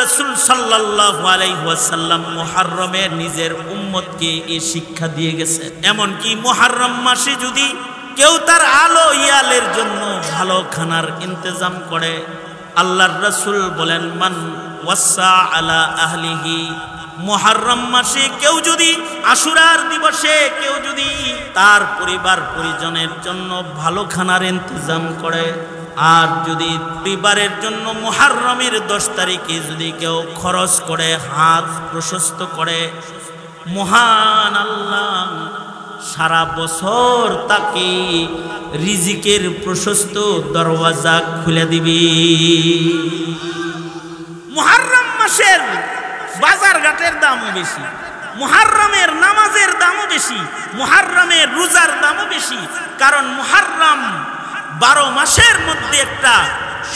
রাসূল সাল্লাল্লাহু আলাইহি ওয়াসাল্লাম মুহররমের নিজের উম্মতকে এই শিক্ষা দিয়ে গেছেন। এমনকি মুহররম মাসে যদি কেউ তার আলো ইয়ালের জন্য ভালো খানার ইন্তজাম করে, আল্লাহর রাসূল বলেন মান ওয়াসা আলা আহলিহি, মুহররম মাসে কেউ যদি আশুরার দিবসে কেউ যদি তার পরিবার পরিজনের জন্য ভালো খানার ইন্তজাম করে, আর যদি পরিবারের জন্য মুহররমের 10 তারিখে যদি কেউ খরচ করে, হাত প্রশস্ত করে, মহান আল্লাহ সারা বছর তাকে রিজিকের প্রশস্ত দরওয়াজা খুলে দিবে। মুহররম মাসের বাজার ঘাটের দামও বেশি, মুহররমের নামাজের দামও বেশি, মুহররমের রোজার দামও বেশি। কারণ মুহররম 12 মাসের মধ্যে একটা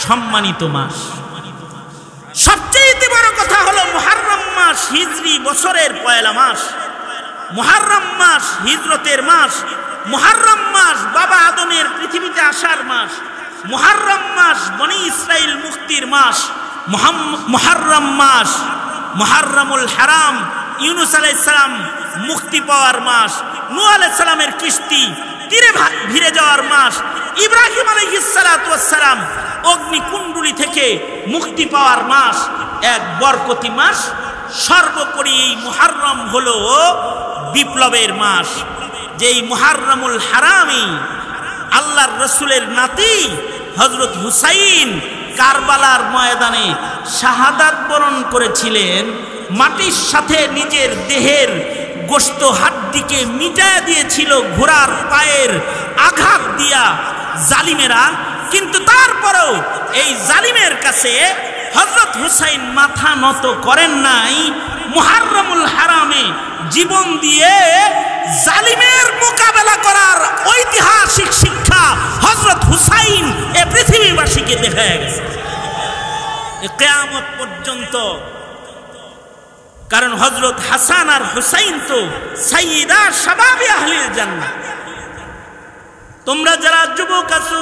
সম্মানিত মাস। সবচেয়ে বড় কথা হলো মুহররম মাস হিজরি বছরের পয়লা মাস, মুহররম মাস হিজরতের মাস, মুহররম মাস বাবা আদমের পৃথিবীতে আসার মাস, মুহররম মাস বনি ইসরাইল মুক্তির মাস, মুহররম মাস মুহররমুল হারাম ইউনূস আলাইহিস সালাম মুক্তি পাওয়ার মাস, নূহ আলাইহিস সালামের কিস্তি তীরে ভিড়ে যাওয়ার মাস, ইব্রাহিম আলাইহিস সালাতু ওয়াস সালাম অগ্নিকুণ্ডলী থেকে মুক্তি পাওয়ার মাস, এক বরকতি মাস। সর্বোপরি এই মুহররম হলো বিপ্লবের মাস। যেই মুহররমুল হারামে আল্লাহর রাসূলের নাতি হযরত হুসাইন কারবালার ময়দানে শাহাদাত বরণ করেছিলেন, মাটির সাথে নিজের দেহের গোশত হাড্ডিকে মিটায় দিয়েছিল ঘোড়ার পায়ের আঘাত দিয়া জালিমেরা। কিন্তু তারপরেও এই জালিমের কাছে হযরত হুসাইন মাথা নত করেন নাই। মুহররমুল হারামে জীবন দিয়ে জালিমের মোকাবেলা করার ঐতিহাসিক শিক্ষা হযরত হুসাইন এ পৃথিবীবাসীকে দেখায় গেছে কিয়ামত পর্যন্ত। কারণ হযরত হাসান আর হুসাইন তো সাইয়্যিদা শাবাবি আহলিল জান্নাহ। তোমরা যারা যুবক আছো,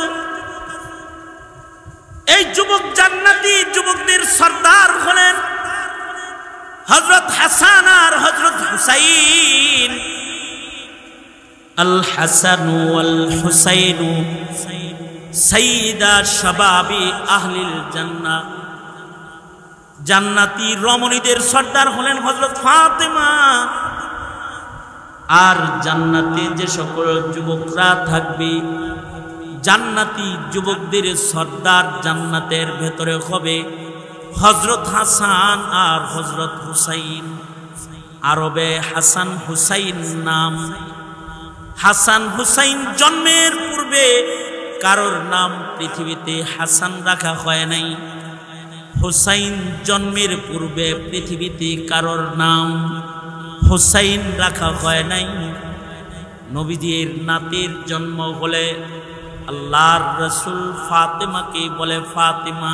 এই যুবক জান্নাতি যুবকদের সর্দার হলেন হযরত হাসান আর হযরত হুসাইন। আল হাসান ওয়াল হুসাইন সাইয়্যিদা শাবাবি আহলিল জান্নাহ। জান্নাতি রমণীদের সর্দার হলেন হযরত ফাতেমা। আর জান্নাতে যে সকল যুবকরা থাকবে, জান্নাতি যুবকদের সর্দার জান্নাতের ভেতরে হবে হযরত হাসান আর হযরত হুসাইন। আরবে হাসান হুসাইন নাম। হাসান হুসাইন জন্মের পূর্বে কারোর নাম পৃথিবীতে হাসান রাখা হয় নাই। হুসাইন জন্মের পূর্বে পৃথিবীতে কারোর নাম হুসাইন রাখা হয় নাই। নবীজির নাতির জন্ম হলে আল্লাহর রাসূল ফাতেমাকে বলে, ফাতেমা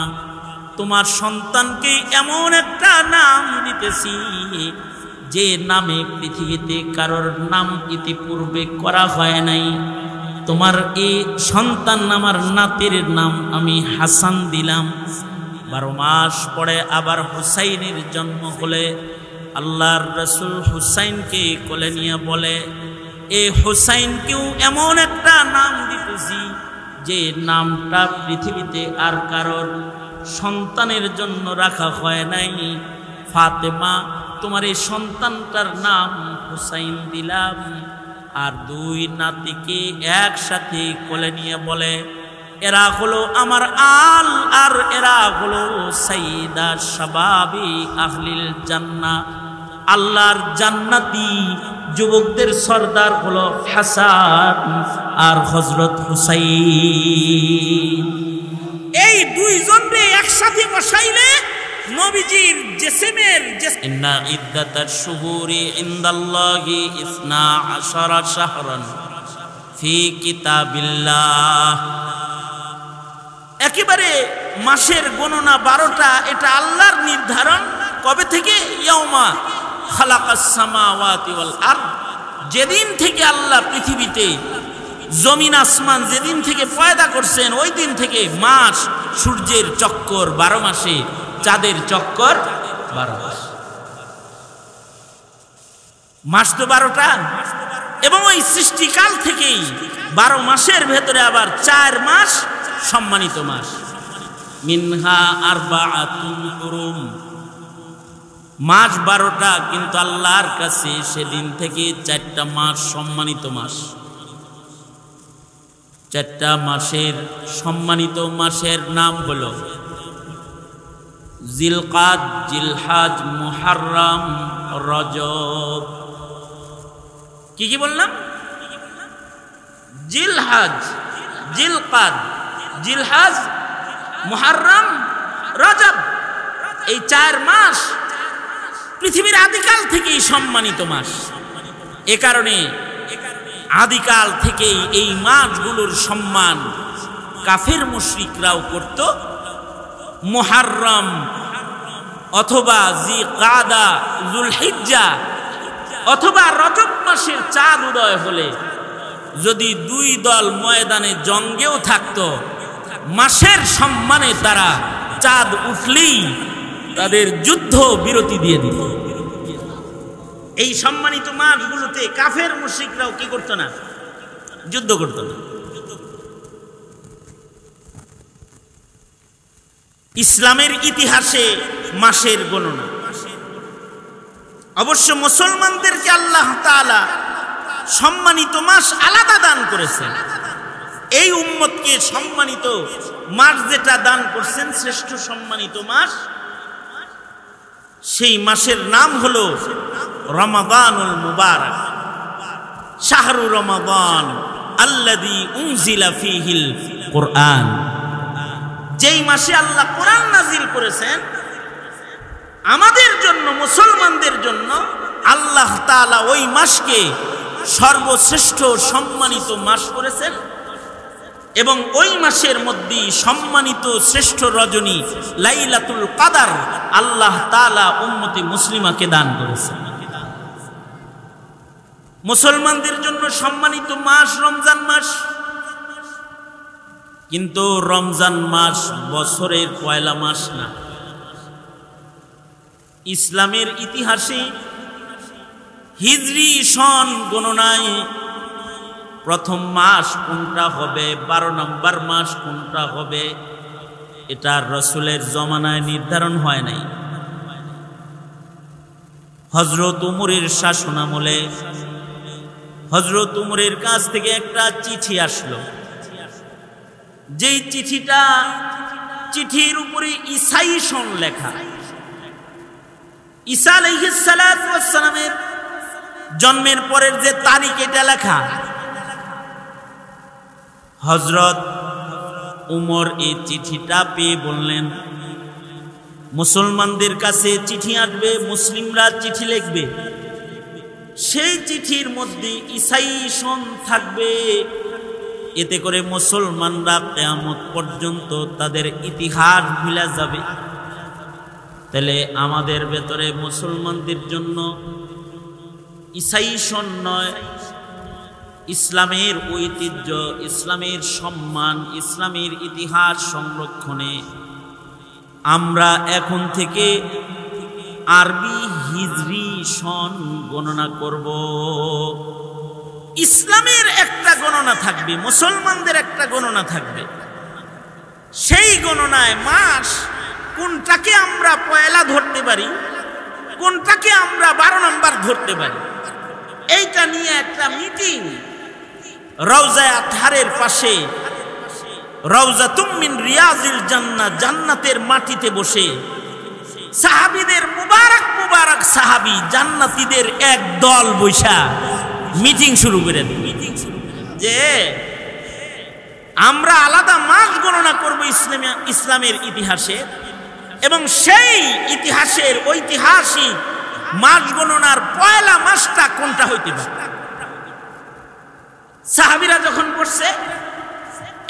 তোমার সন্তানকে এমন একটা নাম দিতেছি যে নামে পৃথিবীতে কারোর নাম ইতিপূর্বে করা হয় নাই। তোমার এই সন্তান আমার নাতির নাম আমি হাসান দিলাম। 12 মাস পরে আবার হুসাইনের জন্ম হলে আল্লাহর রাসূল হুসাইনকে কোলে নিয়ে বলে, এই হুসাইনকেও এমন একটা নাম দিতেছি যে নামটা পৃথিবীতে আর কারোর সন্তানের জন্য রাখা হয় নাই। ফাতেমা তোমার এই সন্তানটার নাম হুসাইন দিলাম। আর 2 নাতিকে একসাথে কোলে নিয়ে বলে, এরা হলো আমার আল, আর এরা হলো সাইয়্যিদা শাবাবি আহলিল জান্নাহ। আল্লাহর জান্নাতি যুবকদের সর্দার হলো হাসান আর হযরত হুসাইন। এই 2 জনকে একসাথে বসাইলে নবীজির জিসমের ইন্না ইদ্দাতাশ শুহুরি ইনদাল্লাহি 12 শাহরান ফি কিতাবিল্লাহ। একেবারে মাসের গণনা 12টা, এটা আল্লাহর নির্ধারণ। কবে থেকে? ইয়াউমা খালাকাস সামাওয়াতি ওয়াল আরদ, যেদিন থেকে আল্লাহ পৃথিবীতে জমিন আসমান যেদিন থেকে পয়দা করছেন ওই দিন থেকে মাস, সূর্যের চক্কর 12 মাসে, চাঁদের চক্কর 12 মাস। মাস তো 12টা, এবং ওই সৃষ্টিকাল থেকেই 12 মাসের ভেতরে আবার 4 মাস সম্মানিত মাস। মিনহা আরবাআতুন হুরুম, মাস 12টা, কিন্তু আল্লাহর কাছে সেদিন থেকে 4টা মাস সম্মানিত মাস। 4টা মাসের সম্মানিত মাসের নাম হলো জিলকাদ, জিলহাজ, মুহাররম, রজব। কি কি বললাম? জিলহাজ, জিলকাদ, জিলহাজ, মুহাররম, রজব, এই 4 মাস পৃথিবীর আদিকাল থেকেই সম্মানিত মাস। এ কারণে আদিকাল থেকেই এই মাসগুলোর সম্মান কাফের মুশরিকরাও করত। মুহাররম অথবা জিলকাদা, যুলহিজ্জা অথবা রজব মাসের চাঁদ উদয় হলে যদি 2 দল ময়দানে জঙ্গেও থাকত, মাসের সম্মানে তারা চাঁদ উঠলেই তাদের যুদ্ধ বিরতি দিয়ে দিত। এই সম্মানিত মাসগুলোতে কাফের মুশরিকরাও কি করত না? যুদ্ধ করত না। ইসলামের ইতিহাসে মাসের গণনা, অবশ্য মুসলমানদেরকে আল্লাহ তাআলা সম্মানিত মাস আলাদা দান করেছেন। এই উম্মতকে সম্মানিত মাস যেটা দান করছেন, শ্রেষ্ঠ সম্মানিত মাস, সেই মাসের নাম হলো রমাদানুল মুবারক। শাহরু রমাদান আল্লাযী উনজিলা ফীহিল কুরআন, যেই মাসে আল্লাহ কোরআন নাজিল করেছেন আমাদের জন্য, মুসলমানদের জন্য। আল্লাহ তাআলা ওই মাসকে সর্বশ্রেষ্ঠ সম্মানিত মাস করেছেন, এবং ওই মাসের মধ্যে সম্মানিত শ্রেষ্ঠ রজনী লাইলাতুল কদর আল্লাহ তাআলা উম্মতে মুসলিমাকে দান করেছেন। মুসলমানদের জন্য সম্মানিত মাস রমজান মাস, কিন্তু রমজান মাস বছরের পয়লা মাস না। ইসলামের ইতিহাসে হিজরি সন গণনায় প্রথম মাস কোনটা হবে, 12 নম্বর মাস কোনটা হবে, এটা রাসূলের জমানায় নির্ধারণ হয় নাই। হযরত উমরের শাসনামলে হযরত উমরের কাছ থেকে একটা চিঠি আসলো, যেই চিঠির উপরে ঈসাই সন লেখা। ঈসা আলাইহিস সালাতু ওয়াস সালামের জন্মের পরের যে তারিখ এটা লেখা। হযরত উমর এই চিঠিটা পেয়ে বললেন, মুসলমানদের কাছে চিঠি আসবে, মুসলিমরা চিঠি লিখবে, সেই চিঠির মধ্যে ঈসাই সন থাকবে। এতে করে মুসলমানরা কিয়ামত পর্যন্ত তাদের ইতিহাস ভুলে যাবে। তাহলে আমাদের ভেতরে মুসলমানদের জন্য ঈসাই সন নয়, ইসলামের ঐতিহ্য, ইসলামের সম্মান, ইসলামের ইতিহাস সংরক্ষণে আমরা এখন থেকে আরবি হিজরি সন গণনা করব। ইসলামের একটা গণনা থাকবে, মুসলমানদের একটা গণনা থাকবে। সেই গণনায় মাস কোনটাকে আমরা পয়লা ধরতে পারি, কোনটাকে আমরা 12 নম্বর ধরতে পারি, এইটা নিয়ে একটা মিটিং রওজা আতহারের পাশে, রওজাতুম মিন রিয়াজিল জান্নাহ, জান্নাতের মাটিতে বসে সাহাবীদের মুবারক মুবারক সাহাবী জান্নাতীদের এক দল বৈশা মিটিং শুরু করে দিল যে আমরা আলাদা মাস গণনা করব ইসলামের ইতিহাসে, এবং সেই ইতিহাসের ঐতিহাসিক মাস গণনার পয়লা মাসটা কোনটা হইতে পারে। সাহাবীরা যখন বসছে,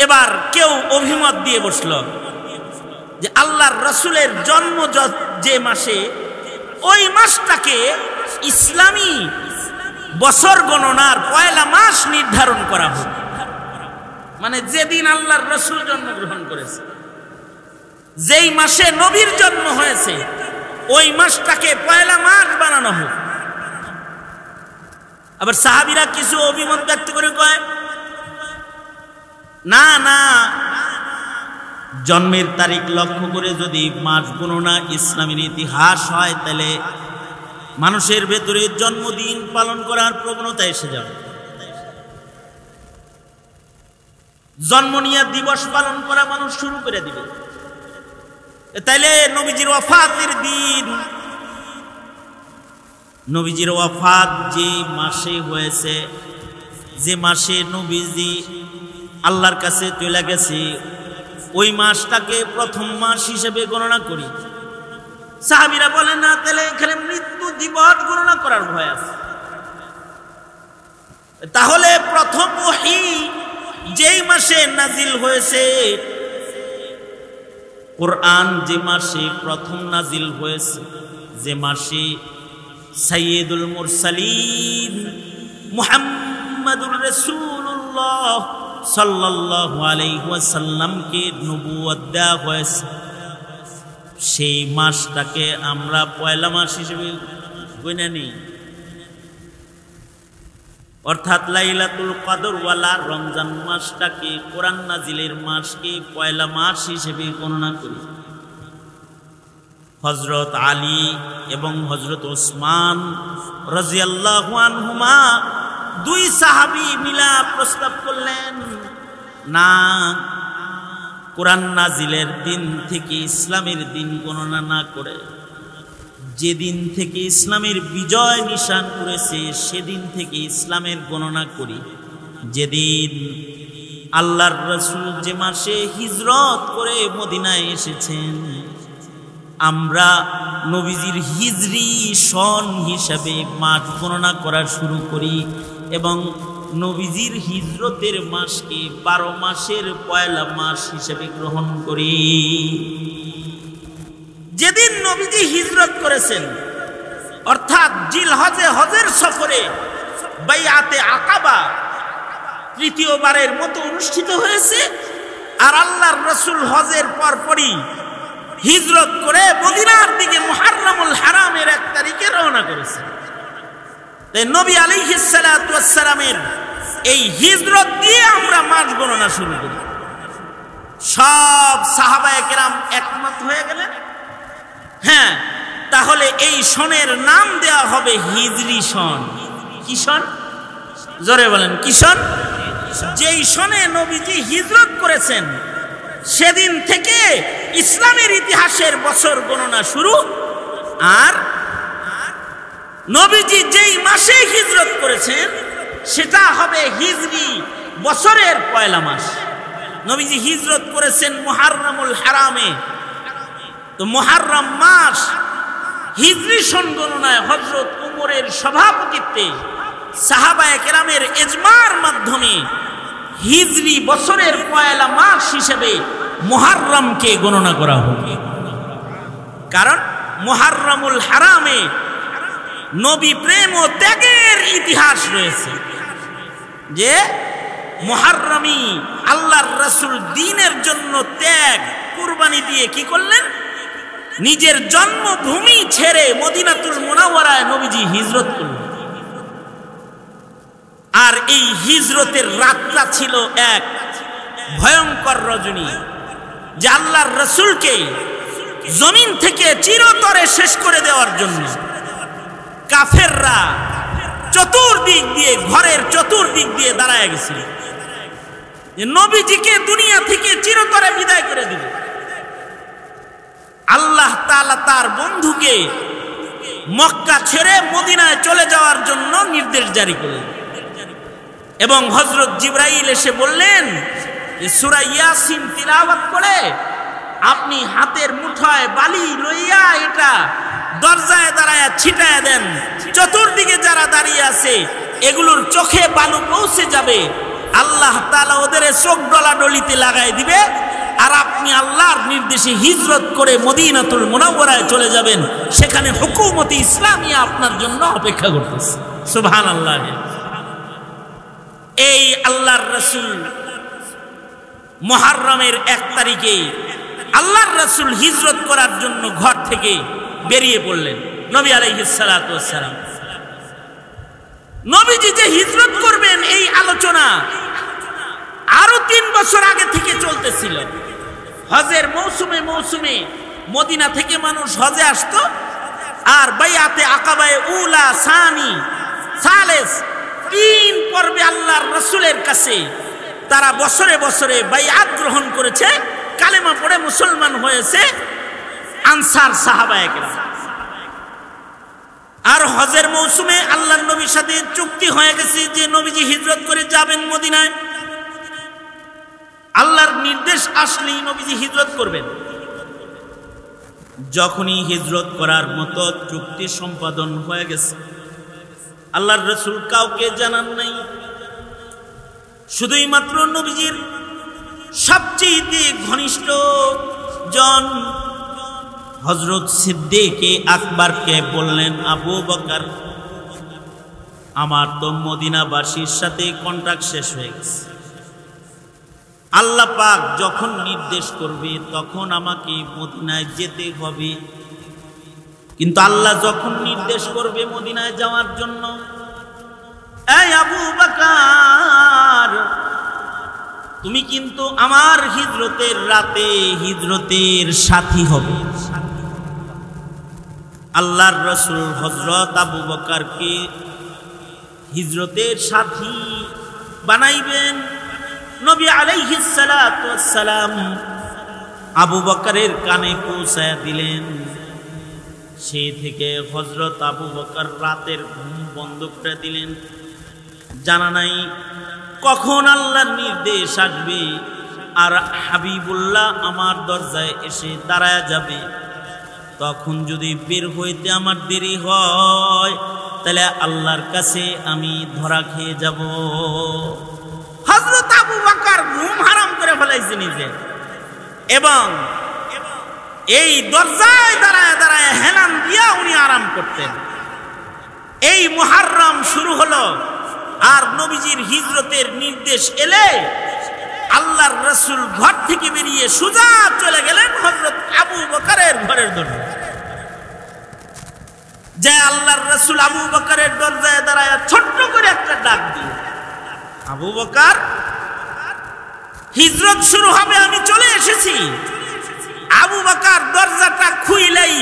এবার কেউ অভিমত দিয়ে বসলো যে আল্লাহর রাসূলের জন্ম যে মাসে, ওই মাসটাকে ইসলামী বছর গণনার পয়লা মাস নির্ধারণ করা হোক। মানে যেদিন আল্লাহর রাসূল জন্মগ্রহণ করেছে, যেই মাসে নবীর জন্ম হয়েছে, ওই মাসটাকে পয়লা মাস বানানো হোক। আবার সাহাবীরা কিছু অভিমত ব্যক্ত করে কয়, না না, জন্মের তারিখ লক্ষ্য করে যদি মাস গণনা ইসলামের ইতিহাস হয়, তাহলে মানুষের ভেতরে জন্মদিন পালন করার প্রবণতা এসে যাবে, জন্ম নিয়ে দিবস পালন করা মানুষ শুরু করে দিবে। তাইলে নবীজির ওয়াফাতের দিন, নবীজির ওয়াফাত যে মাসে হয়েছে, যে মাসে নবীজি আল্লাহর কাছে চলে গেছে, ওই মাসটাকে প্রথম মাস হিসেবে গণনা করি। সাহাবীরা বলেন না, তাহলে এখানে মৃত্যু দিবস গণনা করার ভয় আছে। তাহলে প্রথম ওহী যেই মাসে নাজিল হয়েছে, কোরআন যে মাসে প্রথম নাজিল হয়েছে, যে মাসে সাইয়্যিদুল মুরসালিন মুহাম্মাদুর রাসূলুল্লাহ সাল্লাল্লাহু আলাইহি ওয়াসাল্লামকে নবুয়ত দেওয়া হয়েছে, সেই মাসটাকে আমরা পয়লা মাস হিসেবে গণনা নেই। অর্থাৎ লাইলাতুল কদর ওয়ালা রমজান মাসটাকে, কোরআন নাজিলের মাসকে পয়লা মাস হিসেবে গণনা করি। হযরত আলী এবং হযরত ওসমান রাদিয়াল্লাহু আনহুমা দুই সাহাবী মিলা প্রস্তাব করলেন, না, কোরআন নাজিলের দিন থেকে ইসলামের দিন গণনা না করে যেদিন থেকে ইসলামের বিজয় নিশান করেছে সেদিন থেকে ইসলামের গণনা করি। যেদিন আল্লাহর রাসূল যে মাসে হিজরত করে মদিনায় এসেছেন, আমরা নবীজির হিজরি সন হিসাবে মাস গণনা করা শুরু করি এবং নবীজির হিজরতের মাসকে 12 মাসের পয়লা মাস হিসেবে গ্রহণ করি। যেদিন নবীজি হিজরত করেছেন, অর্থাৎ জিলহজে হজের সফরে বাইআতে আকাবা তৃতীয়বারের মতো অনুষ্ঠিত হয়েছে, আর আল্লাহর রাসূল হজের পরপরই হিজরত করে মদিনার দিকে মুহাররমুল হারামের 1 তারিখে রওনা করেছে। তাই নবী আলাইহিস সালাতু ওয়াস সালামের এই হিজরত দিয়ে আমরা মাস গণনা শুরু করি। সব সাহাবায়ে কেরাম একমত হয়ে গেলেন, হ্যাঁ, তাহলে এই সনের নাম দেয়া হবে হিজরি সন। কি সন? জোরে বলেন, কি সন? যেই সনে নবীজি হিজরত করেছেন সেদিন থেকে ইসলামের ইতিহাসের বছর গণনা শুরু, আর নবীজি যেই মাসে হিজরত করেছেন সেটা হবে হিজরি বছরের পয়লা মাস। নবীজি হিজরত করেছেন মুহাররমুল হারামে, তো মুহাররম মাস হিজরি সন গণনায় হযরত উমরের সভাপতিত্বে সাহাবায়ে কেরামের ইজমার মাধ্যমে হিজরি বছরের পয়লা মাস হিসেবে মুহাররমকে গণনা করা হবে। কারণ মুহাররমুল হারামে নবী প্রেম ও ত্যাগের ইতিহাস রয়েছে, যে মুহাররমি আল্লাহর রাসূল দ্বীনের জন্য ত্যাগ কুরবানি দিয়ে কি করলেন? নিজের জন্মভূমি ছেড়ে মদিনাতুল মুনাওয়ারায় নবীজি হিজরত করলেন। আর এই হিজরতের রাতটা ছিল এক ভয়ঙ্কর রজনী, যে আল্লাহর রাসূলকে জমিন থেকে চিরতরে শেষ করে দেওয়ার জন্য কাফেররা চতুর্দিক দিয়ে, ঘরের চতুর্দিক দিয়ে দাঁড়ায় গেছিল, যে নবীজিকে দুনিয়া থেকে চিরতরে বিদায় করে দিবে। আল্লাহ তাআলা তার বন্ধুকে মক্কা ছেড়ে মদিনায় চলে যাওয়ার জন্য নির্দেশ জারি করলেন এবং হযরত জিবরাইল এসে বললেন যে সূরা ইয়াসিন তিলাওয়াত করে আপনি হাতের মুঠোয় বালি লইয়া এটা দরজায় দাঁড়ায় ছিটায় দেন, চতুর্দিকে যারা দাঁড়িয়ে আছে এগুলোর চোখে বালু পৌঁছে যাবে, আল্লাহ তাআলা ওদের চোখ ডলাডলিতে লাগাই দিবে, আর আপনি আল্লাহর নির্দেশে হিজরত করে মদিনাতুল মুনাওয়ারায় চলে যাবেন, সেখানে হুকুমতে ইসলামিয়া আপনার জন্য অপেক্ষা করতেছে। সুবহানাল্লাহ। এই আল্লাহর রাসূল মুহাররমের 1 তারিখে আল্লাহর রাসূল হিজরত করার জন্য ঘর থেকে বেরিয়ে পড়লেন নবী আলাইহিস সালাতু ওয়াস সালাম। নবীজি যে হিজরত করবেন এই আলোচনা আরো 3 বছর আগে থেকে চলতেছিল। হজের মৌসুমে মদিনা থেকে মানুষ হজে আসতো, আর বাইআতে আকাবায়ে উলা সানি সালেস 3 পর্বে আল্লাহর রাসূলের কাছে তারা বছরে বছরে বাইআত গ্রহণ করেছে, কালেমা পড়ে মুসলমান হয়েছে আনসার সাহাবায়ে কেরাম। আর হজের মৌসুমে আল্লাহর নবীর সাথে চুক্তি হয়ে গেছে যে নবীজি হিজরত করে যাবেন মদিনায়, আল্লাহর নির্দেশ আসলেই নবীজি হিজরত করবেন। যখনই হিজরত করার মতো চুক্তি সম্পাদন হয়ে গেছে, আল্লাহর রাসূল কাউকে জানান নাই, শুধুই মাত্র নবীজির সবচেয়ে ঘনিষ্ঠ জন হযরত সিদ্দিকে আকবরকে বললেন, আবু বকর, আমার তো মদিনাবাসীর সাথে কন্ট্রাক্ট শেষ হয়ে গেছে, আল্লাহ পাক যখন নির্দেশ করবে তখন আমাকে মদিনায় যেতে হবে, কিন্তু আল্লাহ যখন নির্দেশ করবে মদিনায় যাওয়ার জন্য, এই আবু বকর, তুমি কিন্তু আমার হিজরতের রাতে হিজরতের সাথী হবে। আল্লাহর রাসূল হযরত আবু বকরকে হিজরতের সাথী বানাইবেন। নবী আলাইহিস সালাতু ওয়াস সালাম আবু বকরের কানে পৌঁছায়া দিলেন। সেই থেকে হযরত আবু বকর রাতের ঘুম বন্ধ করে দিলেন। জানা নাই কখন আল্লাহর নির্দেশ আসবে আর হাবিবুল্লাহ আমার দরজায় এসে দাঁড়ায়া যাবে। তখন যদি বের হইতে আমার দেরি হয় তাহলে আল্লাহর কাছে আমি ধরা খেয়ে যাব। হযরত আবু বকর ঘুম হারাম করে ফেলাইছে নিজে, এবং এই দরজায় দাঁড়ায় দাঁড়ায় হেলান দিয়া উনি আরাম করতেন। এই মুহররম শুরু হলো, আর নবীজির হিজরতের নির্দেশ এলে আল্লাহর রাসূল ঘর থেকে বেরিয়ে সোজা চলে গেলেন হযরত আবু বকরের ঘরের দরজায়। যে আল্লাহর রাসূল আবু বকরের দরজায় দাঁড়ায় ছোট্ট করে একটা ডাক দিয়ে, আবু বকর, হিজরত শুরু হবে, আমি চলে এসেছি। আবু বকর দরজাটা খুইলেই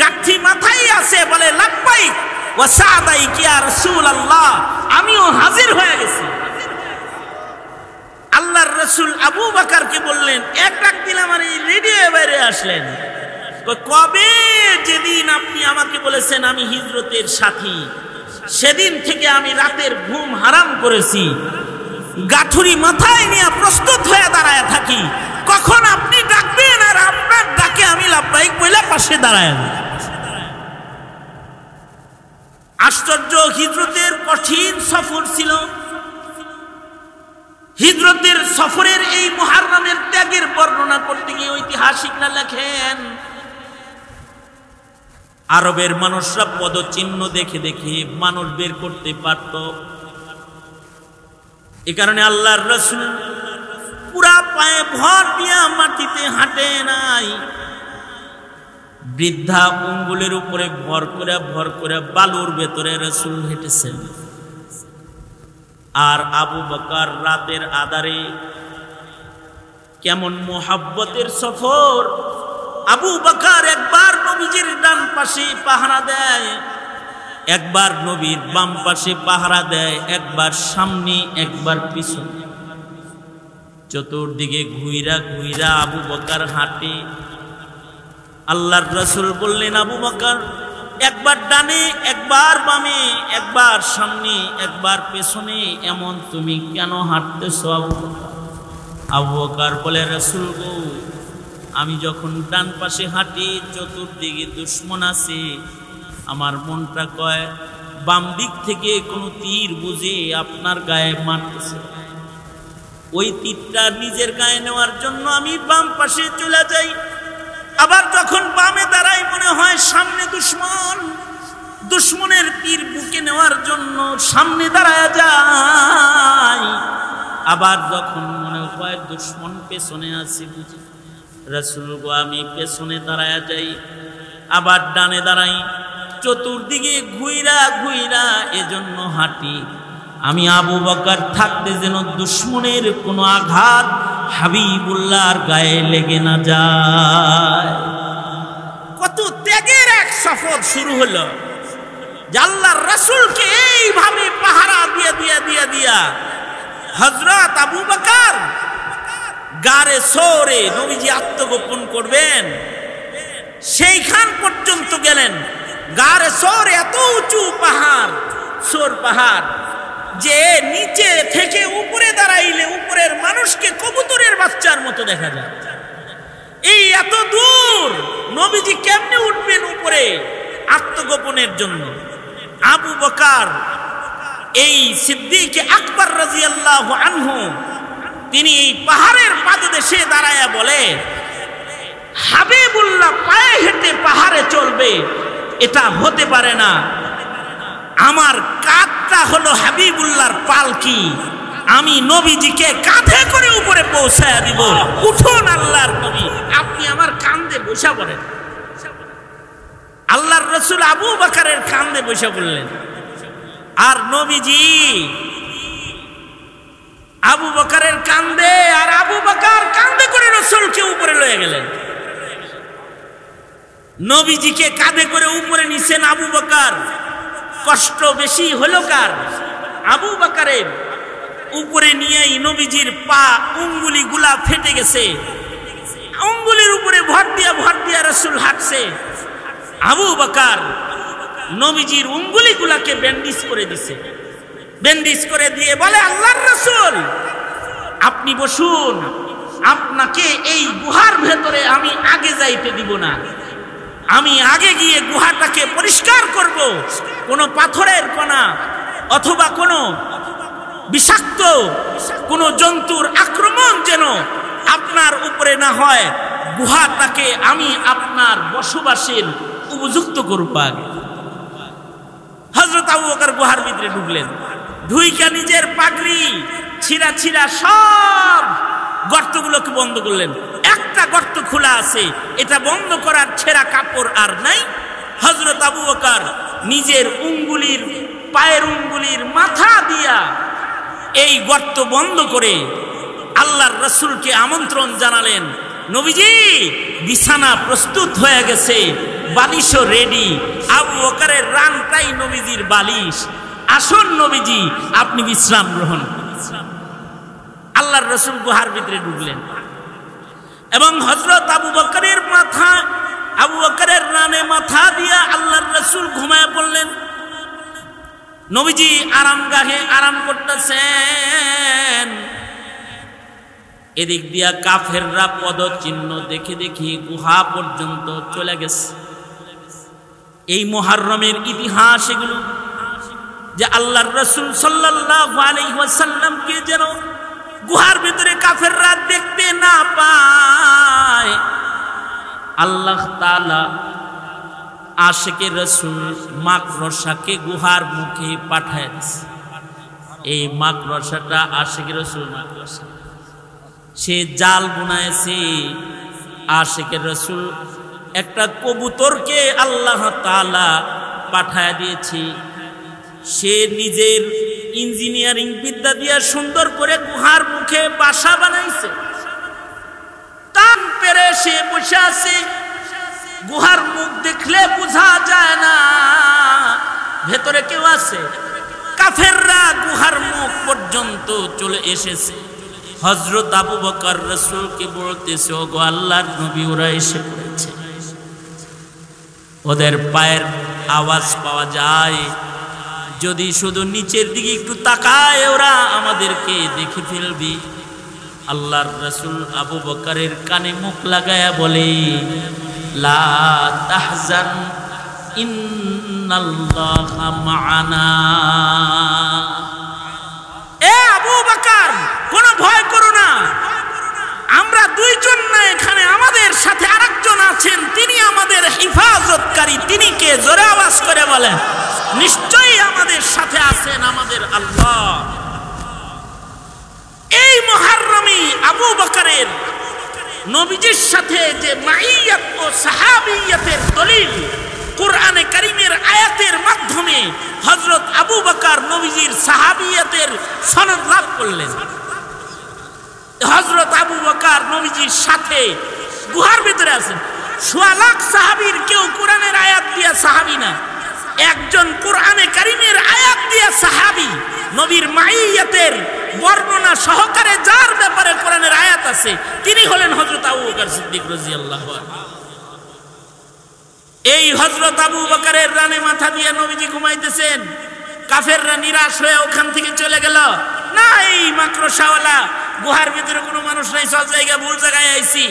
গাঠি মাথায় আছে, বলে লাব্বাইক ওয়া সাদাইক ইয়া রাসূলুল্লাহ, আমিও হাজির হয়ে গেছি। আল্লাহর রাসূল আবু বকরকে বললেন, এক ডাক দিলাম আর এই রেডি হয়ে বাইরে আসলেন। কবে? যেদিন আপনি আমাকে বলেছেন আমি হিজরতের সাথী, সেদিন থেকে আমি রাতের ঘুম হারাম করেছি, গাঠুরি মাথায় নিয়ে প্রস্তুত হয়ে দাঁড়ায় থাকি, কখন আপনি ডাকবেন আর আপনার ডাকে আমি লাব্বাইক বলে পাশে দাঁড়ায়। আশ্চর্য, হিজরতের কঠিন সফর ছিল। হিজরতের সফরের এই মুহররমের ত্যাগের বর্ণনা করতে গিয়ে ঐতিহাসিকরা লেখেন, আরবের মানুষরা পদচিহ্ন দেখে দেখে মানুষ বের করতে পারত। এ কারণে আল্লাহর রাসূল পুরা পায়ে ভর দিয়া মাটিতে হাঁটে নাই, বৃদ্ধা আঙ্গুলের উপরে ভর করে বালুর ভেতরে রাসূল হেঁটেছেন। আর আবু বকর রাতের আধারে, কেমন মোহাব্বতের সফর! আবু বকর একবার নবীজির ডান পাশে পাহারা দেয়, একবার নবীর বাম পাশে পাহারা দেয়, একবার সামনে একবার পিছনে, চতুর্দিকে ঘুইরা ঘুইরা আবু বকর হাঁটে। আল্লাহর রাসূল বললেন, আবু বকর, একবার ডানে একবার বামে, একবার সামনে একবার পেছনে, এমন তুমি কেন হাঁটতেছো আবু বকর? আবু বকর বলে, রাসূল গো, আমি যখন ডান পাশে হাঁটি চতুর্দিকে দুশমন আছে, আমার মনটা কয় বাম দিক থেকে কোনো তীর বুঝে আপনার গায়ে মারতেছে, ওই তীরটা নিজের গায়ে নেওয়ার জন্য আমি বাম পাশে চলে যাই। আবার যখন বামে দাঁড়াই মনে হয় সামনে দুশমন, দুশমনের তীর বুকে নেওয়ার জন্য সামনে দাঁড়ায় যায়। আবার যখন মনে হয় দুশমন পেছনে আছে বুঝি, রাসূল গো, আমি পেছনে দাঁড়ায় যাই। আবার ডানে দাঁড়াই, চতুর্দিকে ঘুইরা ঘুইরা এজন্য হাঁটি আমি আবু বকর থাকতে যেন দুশ্মনের কোনো আঘাত হাবিবুল্লাহর গায়ে লেগে না যায়। কত ত্যাগের এক সফর শুরু হলো যে আল্লাহর রাসূলকে এইভাবে পাহারা দিয়া হযরত আবু বকর গারে সৌরে নবীজি আত্মগোপন করবেন সেইখান পর্যন্ত গেলেন। গারে সৌরে এত উঁচু পাহাড়, সোর পাহাড়, যে নিচে থেকে উপরে দাঁড়াইলে উপরের মানুষকে কবুতরের বাচ্চার মতো দেখা যায়। এই এত দূর নবীজি কেমনে উঠবেন উপরে আত্মগোপনের জন্য? আবু বকর এই সিদ্দিক আকবর রাদিয়াল্লাহু আনহু তিনি এই পাহাড়ের পাদদেশে দাঁড়ায়া বলে, হাবিবুল্লাহ পায়ে হেঁটে পাহাড়ে চলবে এটা হতে পারে না। আমার কাঁধটা হলো হাবিবুল্লাহর পালকি, আমি নবীজিকে কাঁধে করে উপরে পৌঁছায়া দিব। উঠুন আল্লাহর নবী, আপনি আমার কাঁধে বসা পড়েন। আল্লাহর রাসূল আবু বকরের কাঁধে বসে পড়লেন, আর নবীজি আবু বকরের কাঁধে, আর আবু বকর কাঁধে করে রাসূলকে উপরে লয়ে গেলেন। নবীজিকে কাঁধে করে উপরে নিছেন আবু বকর। কষ্ট বেশি হলো কার? আবু বকরের। উপরে নিয়েই নবীজির পা আঙ্গুলি গুলা ফেটে গেছে, আঙ্গুলির উপরে ভর দিয়া রাসূল হাঁটছে। আবু বকর নবীজির আঙ্গুলি গুলাকে ব্যান্ডেজ করে দিছে, ব্যান্ডেজ করে দিয়ে বলে, আল্লাহর রাসূল আপনি বসুন, আপনাকে এই গুহার ভেতরে আমি আগে যাইতে দিব না, আমি আগে গিয়ে গুহাটাকে পরিষ্কার করব। কোনো পাথরের কণা অথবা কোনো বিষাক্ত কোনো জন্তুর আক্রমণ যেন আপনার উপরে না হয়, গুহাটাকে আমি আপনার বসবাসের উপযুক্ত করব আগে। হযরত আবু বকর গুহার ভিতরে ঢুকলেন, ঢুইকা নিজের পাগড়ি ছিঁড়া সব গর্তগুলোকে বন্ধ করলেন। একটা গর্ত খোলা আছে, এটা বন্ধ করার ছেঁড়া কাপড় আর নাই। হযরত আবু বকর নিজের আঙ্গুলির পায়ের আঙ্গুলির মাথা দিয়া এই গর্ত বন্ধ করে আল্লাহর রাসূলকে আমন্ত্রণ জানালেন, নবীজি বিছানা প্রস্তুত হয়ে গেছে, বালিশও রেডি। আবু বকরের রানটাই নবীজির বালিশ, আসুন নবীজি আপনি বিশ্রাম গ্রহণ। আল্লাহর রাসূল গুহার ভিতরে ঢুকলেন এবং হযরত আবু বকরের রানে মাথা দিয়া আল্লাহর রাসূল ঘুমায় পড়লেন। নবীজি আরামগাহে আরাম করতেছেন। এদিক দিয়া কাফেররা পদচিহ্ন দেখে দেখে গুহা পর্যন্ত চলে গেছে। এই মুহররমের ইতিহাস এগুলো, যে আল্লাহর রাসূল সাল্লাল্লাহু আলাইহি ওয়াসাল্লামকে যেন গুহার ভিতরে কাফেররা দেখতে না পায়, আল্লাহ তাআলা আশিকে রাসূল মাকরসাকে গুহার মুখে পাঠায় দিয়েছে। এই মাকরসাটা আশিকে রাসূল মাকরসা, সে জাল বুনাইছে। আশিকে রাসূল একটা কবুতরকে আল্লাহ তাআলা পাঠায় দিয়েছে, সে নিজের ইঞ্জিনিয়ারিং বিদ্যা দিয়া সুন্দর করে গুহার মুখে বাসা বানাইছে। কান পেরে সে বসে আছে, গুহার মুখ দেখলে বোঝা যায় না ভেতরে কেউ আছে। কাফেররা গুহার মুখ পর্যন্ত চলে এসেছে। হযরত আবু বকর রাসূলকে বলতেছে, ওগো আল্লাহর নবী, ওরা এসে পড়েছে। ওদের পায়ের আওয়াজ পাওয়া যায়, যদি শুধু নিচের দিকে একটু তাকায় ওরা আমাদেরকে দেখে ফেলবি। আল্লাহর রাসূল আবু বকরের কানে মুখ লাগায়া বলে, লা তাহজান ইন্নাল্লাহা মা'ানা। এ আবু বকর, কোনো ভয় করো না, আমরা দুইজন না এখানে, আমাদের সাথে আরেকজন আছেন, তিনি আমাদের হিফাজতকারী। তিনি কে? জোরে আওয়াজ করে বলেন, নিশ্চয়ই আমাদের সাথে আছেন আমাদের আল্লাহ। এই মুহররমে আবু বকরের নবীজির সাথে যে মাইয়াত ও সাহাবিয়াতের দলিল কুরআনে কারীমের আয়াতের মাধ্যমে হযরত আবু বকর নবীজির সাহাবিয়াতের সনদ লাভ করলেন। হযরত আবু বকর নবীজির সাথে গুহার ভিতরে আছেন। 1.5 লাখ সাহাবীর কেউ কোরআনের আয়াত দিয়া সাহাবী না, একজন কোরআনে কারীমের আয়াত দিয়া সাহাবী, নবীর মাইয়াতের বর্ণনা সহকারে যার ব্যাপারে কোরআনের আয়াত আছে তিনি হলেন হযরত আবু বকর সিদ্দিক রাদিয়াল্লাহু আনহু। এই হযরত আবু বকরের রানে মাথা দিয়ে নবীজি ঘুমাইতেছেন, কাফেররা নিরাশ হয়ে ওখান থেকে চলে গেল। না, এই মাকড়সাওয়ালা গুহার ভিতরে কোনো মানুষ নাই, সব জায়গায় ভুল জায়গায় আইছি,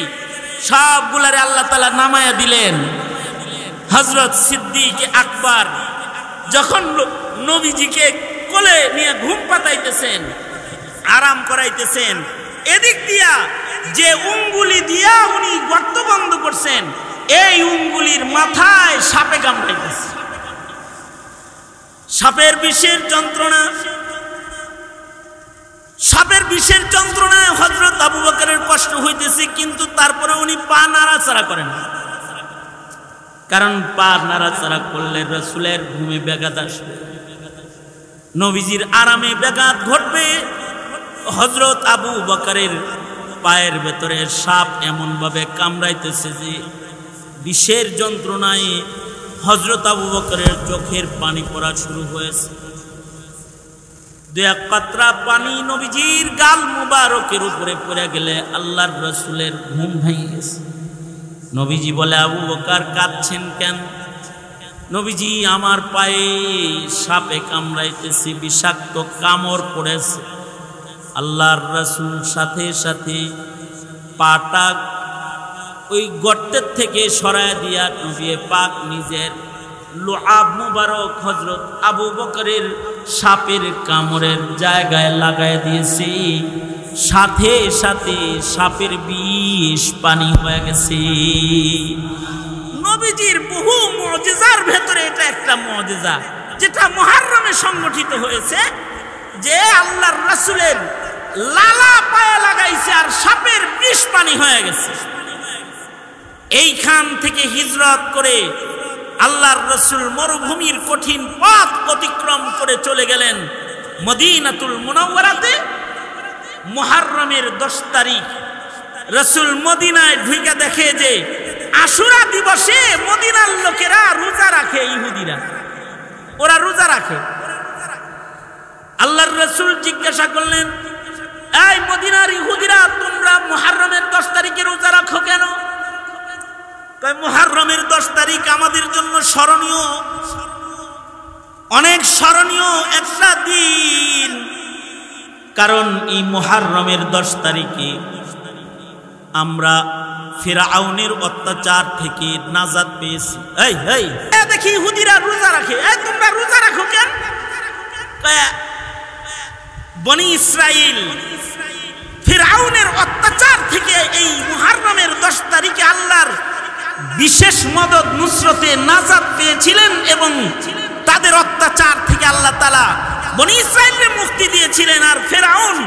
সবগুলারে আল্লাহ তাআলা নামায়া দিলেন। হযরত সিদ্দিক আকবর যখন নবীজিকে কোলে নিয়ে ঘুম পাতাইতেছেন, আরাম করাইতেছেন, এদিক দিয়া যে উঙ্গুলি দিয়া উনি গর্ত বন্ধ করছেন, এই উঙ্গুলির মাথায় সাপে কামড়াইতেছে। সাপের বিষের যন্ত্রণা, সাপের বিষের যন্ত্রণায় হযরত আবু বকরের কষ্ট হইতেছে, কিন্তু তারপরে উনি পা নাড়াচাড়া করেন না, কারণ পা নাড়াচাড়া করলে রাসূলের ঘুমে ব্যাঘাত আসবে, নবীজির আরামে ব্যাঘাত ঘটবে। হযরত আবু বকরের পায়ের ভেতরে সাপ এমন ভাবে কামড়াইতেছে যে বিষের যন্ত্রণায় হযরত আবু বকরের চোখের পানি পড়া শুরু হয়েছে। 2 কাতরা পানি নবীজির গাল মুবারকের উপরে পড়ে গেলে আল্লাহর রাসূলের ঘুম ভেঙে গেছে। নবীজি বলে, আবু বকর কাঁদছেন কেন? নবীজি, আমার পায়ে সাপে কামড়াইতেছে, বিষাক্ত কামড় পড়েছে। আল্লাহর রাসূল সাথে সাথে পাটা ওই গর্তের থেকে সরায় দিয়া নবী পাক নিজের লুআব মুবারক হযরত আবু বকরের সাপের কামড়ের জায়গায় লাগায় দিয়েছে, সাথে সাথে সাপের বিষ পানি হয়ে গেছে। নবীজির বহু মুজিজার ভেতরে এটা একটা মুজিজা, যেটা মুহররমে সংগঠিত হয়েছে, যে আল্লাহর রাসূলের লালা পায়ে লাগাইছে আর সাপের বিষ পানি হয়ে গেছে। এইখান থেকে হিজরত করে আল্লাহর রাসূল মরুভূমির কঠিন পথ অতিক্রম করে চলে গেলেন মদিনাতুল মুনাওয়ারাতে। মুহররমের 10 তারিখ রাসূল মদিনায় ঢুকে দেখে যে আশুরা দিবসে মদিনার লোকেরা রোজা রাখে, ইহুদিরা ওরা রোজা রাখে। আল্লাহর রাসূল জিজ্ঞাসা করলেন, এই মদিনার ইহুদিরা, তোমরা মুহররমের 10 তারিখে রোজা রাখো কেন? কয়, মুহররমের 10 তারিখ আমাদের জন্য স্মরণীয়, অনেক স্মরণীয় একটা দিন, কারণ এই মুহররমের 10 তারিখে আমরা ফিরআউনের অত্যাচার থেকে নাজাত পেয়েছি। এই দেখি ইহুদিরা রোজা রাখে, তোমরা রোজা রাখো কেন? বনি ইসরাইল ফিরআউনের অত্যাচার থেকে এই মুহররমের 10 তারিখে আল্লাহর বিশেষ মদদ নুসরতে নাজাত পেয়েছিলেন এবং তাদের অত্যাচার থেকে আল্লাহ তাআলা বনি ইসরাইলকে মুক্তি দিয়েছিলেন। আর ফিরআউন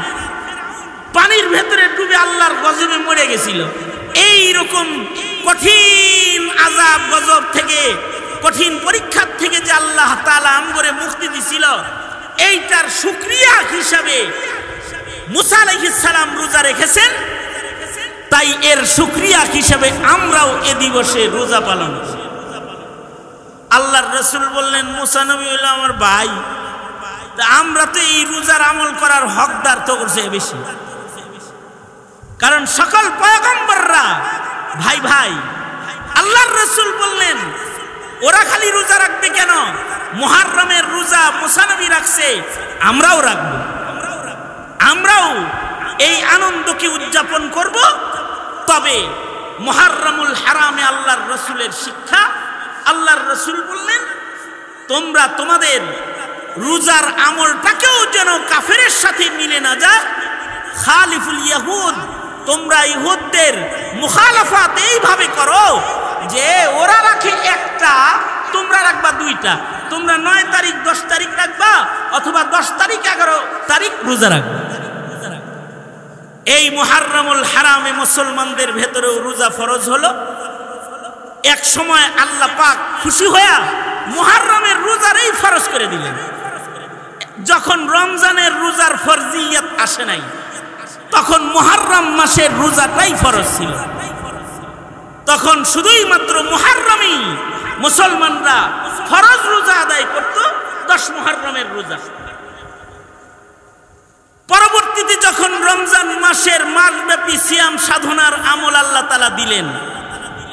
পানির ভেতরে ডুবে আল্লাহর গজবে মরে গেছিল। এই রকম কঠিন আযাব গজব থেকে, কঠিন পরীক্ষার থেকে যে আল্লাহ তাআলা আমগরে মুক্তি দিছিল, এইটার শুকরিয়া হিসাবে মুসা আলাইহিস সালাম রোজা রেখেছেন। তাই এর শুকরিয়া হিসাবে আমরাও এ দিবসে রোজা পালন করি। আল্লাহর রাসূল বললেন, মুসা নবী হলো আমার ভাই, আমরা তো এই রোজার আমল করার হকদার তো করছে বেশি, কারণ সকল পয়গম্বররা ভাই ভাই। আল্লাহর রাসূল বললেন, ওরা খালি রোজা রাখবে কেন? মুহররমের রোজা মুসা নবী রাখছে, আমরাও রাখব, আমরাও এই আনন্দকে উদযাপন করব। তবে মুহররমুল হারামে আল্লাহর রাসূলের শিক্ষা, আল্লাহর রাসূল বললেন, তোমরা তোমাদের রোজার আমলটাকেও যেন কাফেরের সাথে মিলে না যায়। খালিফুল ইয়াহুদ, তোমরা ইহুদদের মুখালাফাত এইভাবে করো যে ওরা রাখে একটা, তোমরা রাখবা 2টা। তোমরা 9 তারিখ 10 তারিখ রাখবা, অথবা 10 তারিখ 11 তারিখ রোজা রাখবা। এই মুহাররমুল হারামে মুসলমানদের ভেতরেও রোজা ফরজ হলো। এক সময় আল্লাহ পাক খুশি হয়ে মুহাররমের রোজারই ফরজ করে দিলেন। যখন রমজানের রোজার ফরজিয়ত আসে নাই, তখন মুহাররম মাসের রোজাটাই ফরজ ছিল। তখন শুধুই মাত্র মুহাররমেই মুসলমানরা ফরজ রোজা আদায় করত, 10 মুহাররমের রোজা। পরবর্তীতে যখন রমজান মাসের মাসব্যাপী সিয়াম সাধনার আমল আল্লাহ তাআলা দিলেন,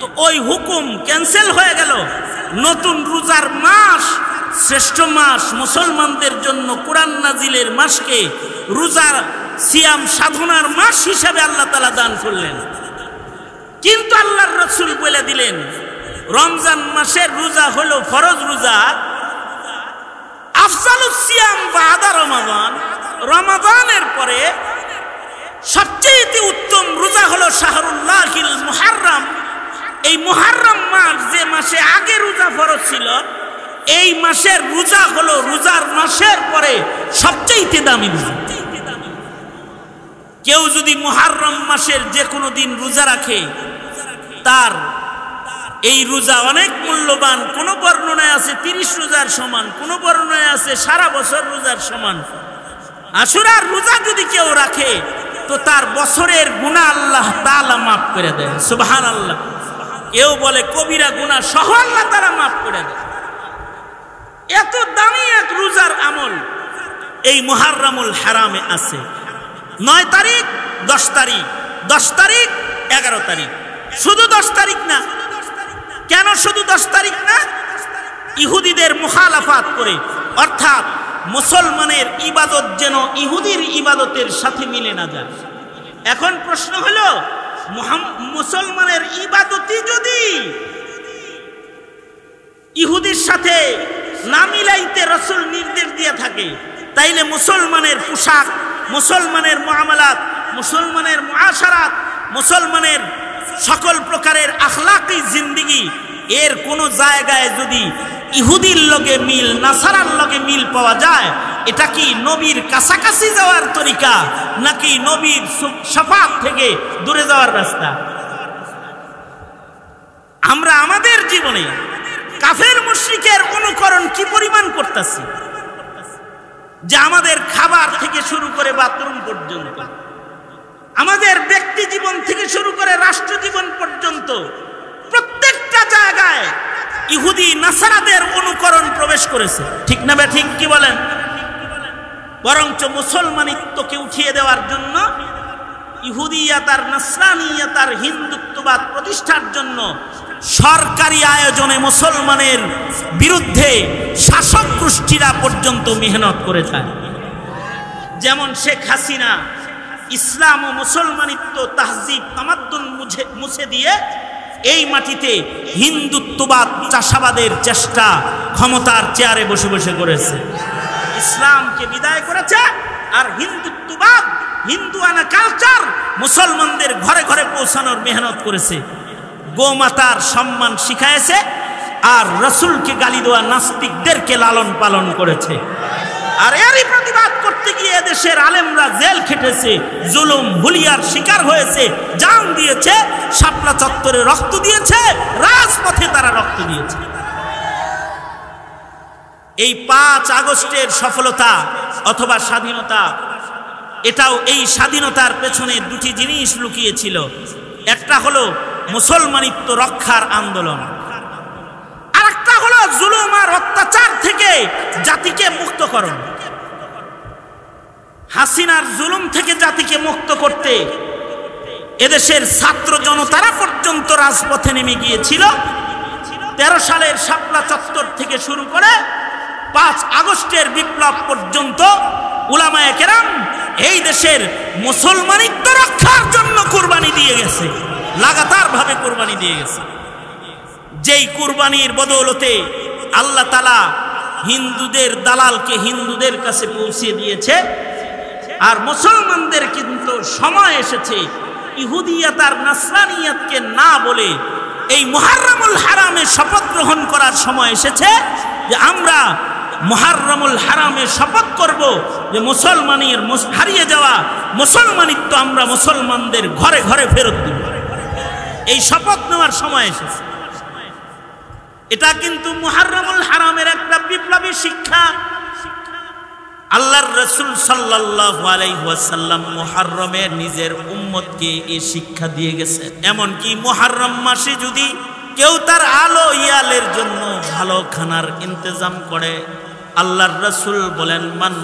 তো ওই হুকুম ক্যান্সেল হয়ে গেল। নতুন রোজার মাস, শ্রেষ্ঠ মাস, মুসলমানদের জন্য কোরআন নাজিলের মাসকে রোজার সিয়াম সাধনার মাস হিসাবে আল্লাহ তাআলা দান করলেন। কিন্তু আল্লাহর রাসূল বলে দিলেন, রমজান মাসের রোজা হলো ফরজ রোজা। আফজালুস সিয়াম বাদা রমাদান, রমাদানের পরে সবচেয়ে উত্তম রোজা হলো শাহরুল্লাহিল মুহাররম। এই মুহাররম মাস যে মাসে আগে রোজা ফরজ ছিল, এই মাসের রোজা হলো রোজার মাসের পরে সবচেয়ে দামি রোজা। কেউ যদি মুহাররম মাসের যে কোনো দিন রোজা রাখে, তার এই রোজা অনেক মূল্যবান। কোন বর্ণনায় আছে 30 রোজার সমান, কোন বর্ণনায় আছে সারা বছর রোজার সমান। আশুরার রোজা যদি কেউ রাখে, তো তার বছরের গুনাহ আল্লাহ তাআলা মাফ করে দেন। সুবহানাল্লাহ। কেউ বলে কবিরা গুনাহ সহ আল্লাহ তাআলা মাফ করে দেন। এত দামি এক রোজার আমল এই মুহাররমুল হারামে আছে। 9 তারিখ, 10 তারিখ, 10 তারিখ, 11 তারিখ। শুধু 10 তারিখ না। কেন শুধু 10 তারিখ না? ইহুদিদের মুখালাফাত করে, অর্থাৎ মুসলমানের ইবাদত যেন ইহুদির ইবাদতের সাথে মিলে না যায়। এখন প্রশ্ন হলো, মুসলমানের ইবাদতই যদি ইহুদির সাথে না মিলাইতে রাসূল নির্দেশ দিয়ে থাকে, তাইলে মুসলমানের পোশাক, মুসলমানের মুআমালাত, মুসলমানের মুআশারাত, মুসলমানের সকল প্রকারের আখলাকি জিন্দেগি, এর কোন জায়গায় যদি ইহুদির লগে মিল, নাসারার লগে মিল পাওয়া যায়, এটা কি নবীর কাছাকাছি যাওয়ার তরিকা, নাকি নবীর শাফাত থেকে দূরে যাওয়ার রাস্তা? আমরা আমাদের জীবনে কাফের মুশরিকের অনুকরণ কি পরিমাণ করতেছি, যে আমাদের খাবার থেকে শুরু করে বাথরুম পর্যন্ত, আমাদের ব্যক্তি জীবন থেকে শুরু করে রাষ্ট্র জীবন পর্যন্ত প্রত্যেকটা জায়গায় ইহুদি নাসারাদের অনুকরণ প্রবেশ করেছে। ঠিক না বে ঠিক? কি বলেন? বরঞ্চ মুসলমানিত্বকে উঠিয়ে দেওয়ার জন্য, ইহুদিয়াত আর নাসরানিয়াত আর হিন্দুত্ববাদ প্রতিষ্ঠার জন্য সরকারি আয়োজনে মুসলমানের বিরুদ্ধে শাসক গোষ্ঠীরা পর্যন্ত মেহনত করে যায়। যেমন শেখ হাসিনা ইসলাম ও মুসলমানিত্ব, তাহজিব, তামাদ্দুন মুছে দিয়ে এই মাটিতে হিন্দুত্ববাদ, চাষাবাদের চেষ্টা ক্ষমতার চেয়ারে বসে বসে করেছে। ইসলামকে বিদায় করেছে, আর হিন্দুত্ববাদ, হিন্দুয়ানা কালচার মুসলমানদের ঘরে ঘরে পৌঁছানোর মেহনত করেছে। গোমাতার সম্মান শিখায়েছে, আর রাসূলকে গালি দেওয়া নাস্তিকদেরকে লালন পালন করেছে। আর এরই প্রতিবাদ করতে গিয়ে দেশের আলেমরা জেল খেটেছে, জুলুম হুলিয়ার শিকার হয়েছে, জান দিয়েছে, শাপলা চত্বরে রক্ত দিয়েছে, রাজপথে তারা রক্ত দিয়েছে। এই 5 আগস্টের সফলতা অথবা স্বাধীনতা, এটাও এই স্বাধীনতার পেছনে দুটি জিনিস লুকিয়েছিল। একটা হলো মুসলমানিত্ব রক্ষার আন্দোলন, আর একটা হলো জুলুম আর অত্যাচার থেকে জাতিকে মুক্তকরণ। হাসিনার জুলুম থেকে জাতিকে মুক্ত করতে এদেশের ছাত্র জনতারা পর্যন্ত রাজপথে নেমে গিয়েছিল। 13 সালের শাপলা চত্বর থেকে শুরু করে 5 আগস্টের বিপ্লব পর্যন্ত উলামায়ে কেরাম এই দেশের মুসলমানিত্ব রক্ষার জন্য কুরবানি দিয়ে গেছে, লাগাতার ভাবে কুরবানি দিয়ে গেছে। যেই কুরবানির বদৌলতে আল্লাহ তাআলা হিন্দুদের দালালকে হিন্দুদের কাছে পৌঁছে দিয়েছে, আর মুসলমানদের কিন্তু সময় এসেছে ইহুদিয়াত আর নাসরানিয়াতকে না বলে এই মুহাররমুল হারামে শপথ গ্রহণ করার সময় এসেছে যে আমরা মুহাররমুল হারামে শপথ করব যে মুসলমানের হারিয়ে যাওয়া মুসলমানিত্ব আমরা মুসলমানদের ঘরে ঘরে ফেরত দেব। এই শপথ নেওয়ার সময় এসেছে। এটা কিন্তু মুহাররমুল হারামের একটা বিপ্লবী শিক্ষা। আল্লাহর রাসূল সাল্লাল্লাহু আলাইহি ওয়াসাল্লাম মুহাররমে নিজের উম্মতকে এই শিক্ষা দিয়ে গেছে। এমনকি মুহাররম মাসে যদি কেউ তার আলো ইয়ালের জন্য ভালো খানার ইন্তজাম করে, আল্লাহর রাসূল বলেন মান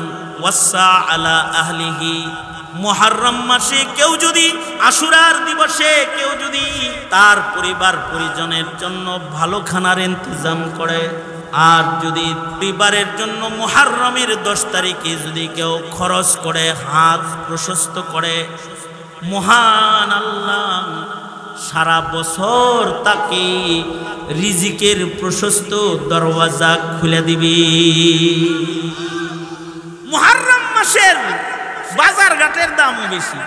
ওয়াসা আলা আহলিহি, মুহাররম মাসে কেউ যদি আশুরার দিবসে কেউ যদি তার পরিবার পরিজনের জন্য ভালো খানার ইন্তজাম করে, আর যদি পরিবারের জন্য মুহাররমের 10 তারিখে যদি কেউ খরচ করে, হাত প্রশস্ত করে, মহান আল্লাহ সারা বছর তাকে রিজিকের প্রশস্ত দরওয়াজা খুলে দিবে। মুহাররম মাসের বাজার ঘাটের দামও বেশি,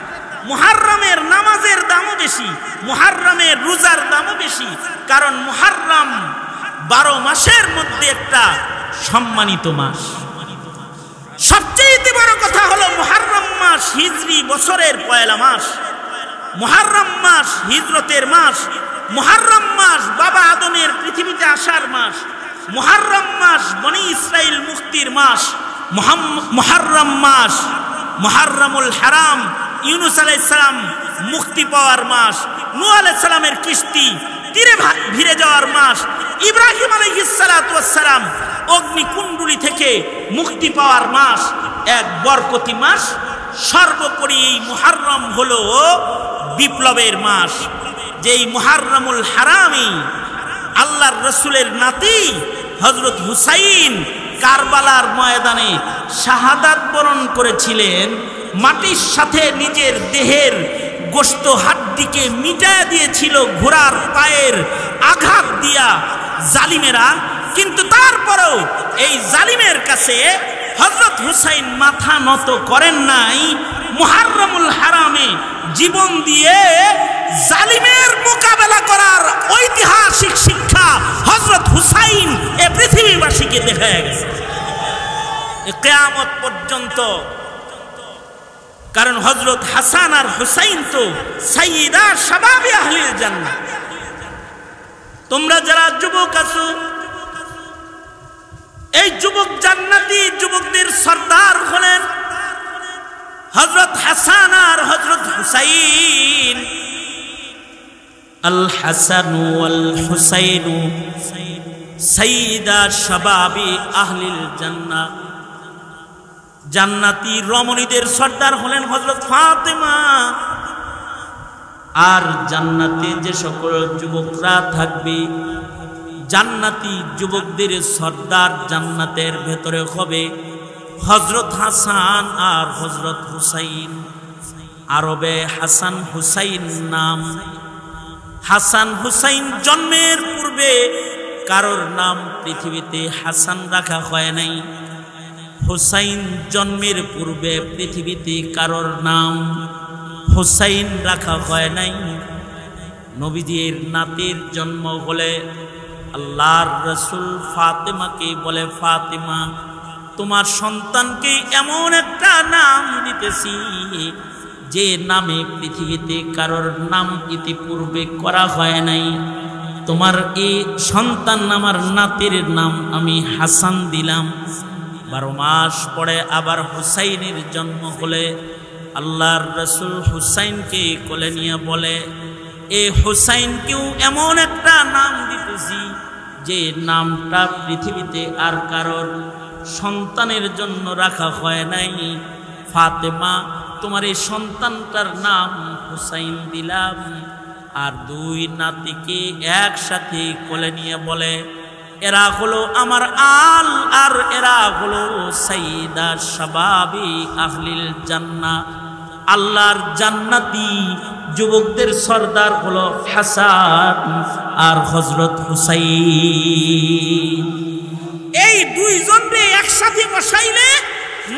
মুহাররমের নামাজের দামও বেশি, মুহাররমের রোজার দামও বেশি। কারণ মুহাররম 12 মাসের মধ্যে একটা সম্মানিত মাস। সবচেয়ে বড় কথা হলো মুহাররম মাস হিজরি বছরের পয়লা মাস, মুহাররম মাস হিজরতের মাস, মুহাররম মাস বাবা আদমের পৃথিবীতে আসার মাস, মুহাররম মাস বনি ইসরাইল মুক্তির মাস, মুহাররম মাস মুহাররমুল হারাম ইউনুস আলাইহিস সালাম মুক্তি পাওয়ার মাস, নূহ আলাইহিস সালামের কিস্তি তীরে ভিড়ে যাওয়ার মাস, ইব্রাহিম আলাইহিস সালাতু ওয়াস সালাম অগ্নিকুণ্ডলী থেকে মুক্তি পাওয়ার মাস, এক বরকতি মাস। সর্বোপরি এই মুহাররম হলো বিপ্লবের মাস। যেই মুহাররমুল হারামি আল্লাহর রাসূলের নাতি হযরত হুসাইন কারবালার ময়দানে শাহাদাত বরণ করেছিলেন, মাটির সাথে নিজের দেহের গোশত হাড্ডিকে মিটায় দিয়েছিল ঘোড়ার পায়ের আঘাত দিয়া জালিমেরা। কিন্তু তারপরেও এই জালিমের কাছে হযরত হুসাইন মাথা নত করেন নাই। মুহাররমুল হারামে জীবন দিয়ে জালিমের মোকাবেলা করার ঐতিহাসিক শিক্ষা হযরত হুসাইন এ পৃথিবীবাসীকে দেখায় গেছে কিয়ামত পর্যন্ত। কারণ হযরত হাসান আর হুসাইন তো সাইয়্যিদা শাবাবে আহলিল জান্নাহ। তোমরা যারা যুবক আছো, এই যুবক জান্নাতি যুবকদের সর্দার হলেন হযরত হাসান আর হযরত হুসাইন। আল হাসান ওয়াল হুসাইন সাইয়্যিদা শাবাবে আহলিল জান্নাহ। জান্নাতি রমণীদের সর্দার হলেন হযরত ফাতেমা। আর জান্নাতে যে সকল যুবকরা থাকবে, জান্নাতি যুবকদের সর্দার জান্নাতের ভেতরে হবে হযরত হাসান আর হযরত হুসাইন। আরবে হাসান হুসাইন নাম। হাসান হুসাইন জন্মের পূর্বে কারোর নাম পৃথিবীতে হাসান রাখা হয় নাই। হুসাইন জন্মের পূর্বে পৃথিবীতে কারোর নাম হুসাইন রাখা হয় নাই। নবীজির নাতির জন্ম হলে আল্লাহর রাসূল ফাতেমাকে বলে, ফাতেমা তোমার সন্তানকে এমন একটা নাম দিতেছি যে নামে পৃথিবীতে কারোর নাম ইতিপূর্বে করা হয় নাই। তোমার এই সন্তান আমার নাতির নাম আমি হাসান দিলাম। 12 মাস পরে আবার হুসাইনের জন্ম হলে আল্লাহর রাসূল হুসাইনকে কোলে নিয়ে বলে, এই হুসাইনকেও এমন একটা নাম দিতেছি যে নামটা পৃথিবীতে আর কারোর সন্তানের জন্য রাখা হয় নাই। ফাতেমা তোমার এই সন্তানটার নাম হুসাইন দিলাম। আর 2 নাতিকে একসাথে কোলে নিয়ে বলে, এরা হলো আমার আল, আর এরা হলো সাইয়্যিদা শাবাবে আহলিল জান্নাহ। আল্লাহর জান্নাতি যুবকদের সর্দার হলো হাসান আর হযরত হুসাইন। এই 2 জনকে একসাথে বসাইলে